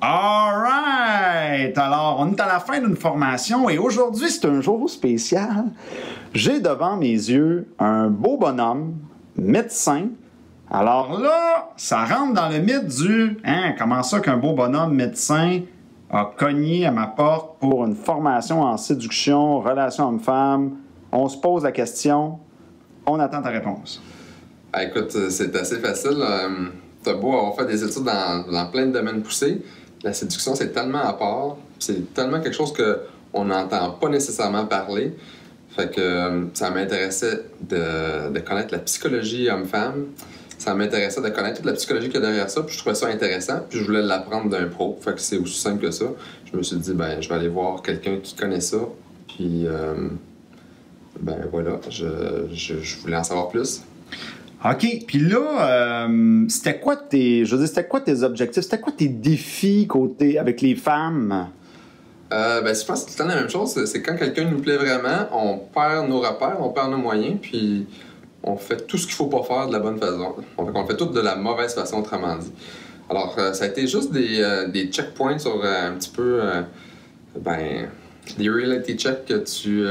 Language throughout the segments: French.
All right! Alors, on est à la fin d'une formation et aujourd'hui, c'est un jour spécial. J'ai devant mes yeux un beau bonhomme, médecin. Alors là, ça rentre dans le mythe du « Hein, comment ça qu'un beau bonhomme médecin a cogné à ma porte pour une formation en séduction, relations hommes-femmes? » On se pose la question, on attend ta réponse. Ah, écoute, c'est assez facile. T'as beau avoir fait des études dans plein de domaines poussés, la séduction, c'est tellement à part, c'est tellement quelque chose qu'on n'entend pas nécessairement parler. Fait que ça m'intéressait de connaître la psychologie homme-femme. Ça m'intéressait de connaître toute la psychologie qu'il y a derrière ça, puis je trouvais ça intéressant, puis je voulais l'apprendre d'un pro. Fait que c'est aussi simple que ça. Je me suis dit, ben, je vais aller voir quelqu'un qui connaît ça, puis ben voilà, je voulais en savoir plus. OK. Puis là, c'était quoi tes objectifs? C'était quoi tes défis avec les femmes? Ben, je pense que c'est tout le temps la même chose. C'est quand quelqu'un nous plaît vraiment, on perd nos repères, on perd nos moyens, puis on fait tout ce qu'il faut pas faire de la bonne façon. On fait tout de la mauvaise façon, autrement dit. Alors, ça a été juste des checkpoints sur un petit peu, ben, des reality checks que tu...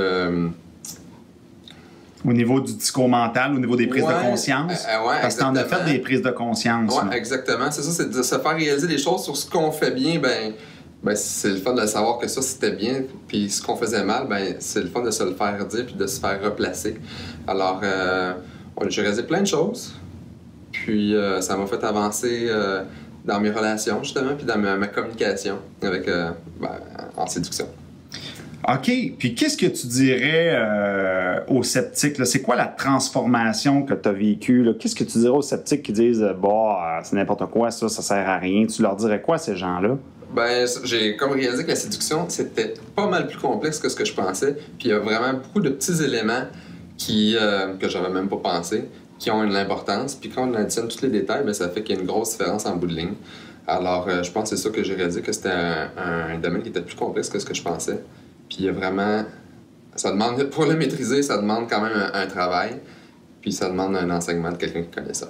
Au niveau du discours mental, au niveau des prises de conscience? Parce que t'en as fait des prises de conscience. Oui, exactement. C'est ça, c'est de se faire réaliser les choses sur ce qu'on fait bien. Ben c'est le fun de savoir que ça, c'était bien. Puis ce qu'on faisait mal, ben c'est le fun de se le faire dire puis de se faire replacer. Alors, j'ai réalisé plein de choses. Puis ça m'a fait avancer dans mes relations, justement, puis dans ma communication avec, en séduction. OK. Puis qu'est-ce que tu dirais aux sceptiques? Là? C'est quoi la transformation que tu as vécue? Là? Qu'est-ce que tu dirais aux sceptiques qui disent « Bah, c'est n'importe quoi, ça sert à rien ». Tu leur dirais quoi à ces gens-là? Ben, j'ai comme réalisé que la séduction, c'était pas mal plus complexe que ce que je pensais. Puis il y a vraiment beaucoup de petits éléments que j'avais même pas pensé, qui ont une importance. Puis quand on additionne tous les détails, ben, ça fait qu'il y a une grosse différence en bout de ligne. Alors, je pense que c'est ça que j'ai réalisé, que c'était un domaine qui était plus complexe que ce que je pensais. Puis il y a vraiment... Ça demande, pour le maîtriser, ça demande quand même un travail. Puis ça demande un enseignement de quelqu'un qui connaît ça.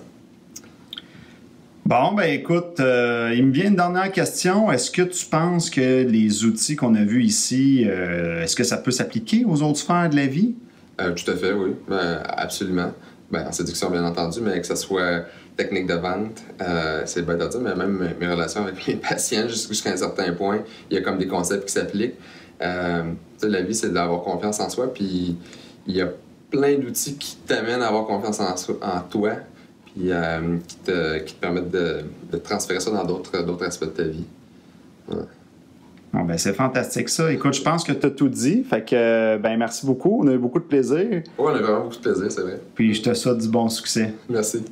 Bon, ben écoute, il me vient une dernière question. Est-ce que tu penses que les outils qu'on a vus ici, est-ce que ça peut s'appliquer aux autres sphères de la vie? Tout à fait, oui. Absolument. Ben, en séduction, bien entendu, mais que ce soit technique de vente, c'est bête à dire, mais même mes relations avec mes patients, jusqu'à un certain point, il y a comme des concepts qui s'appliquent. La vie, c'est d'avoir confiance en soi, puis il y a plein d'outils qui t'amènent à avoir confiance en toi, puis qui te permettent de transférer ça dans d'autres aspects de ta vie. Ouais. Bon, ben c'est fantastique ça. Écoute, je pense que tu as tout dit, fait que ben merci beaucoup, on a eu beaucoup de plaisir. Oui, on a vraiment beaucoup de plaisir, c'est vrai. Puis je te souhaite du bon succès. Merci.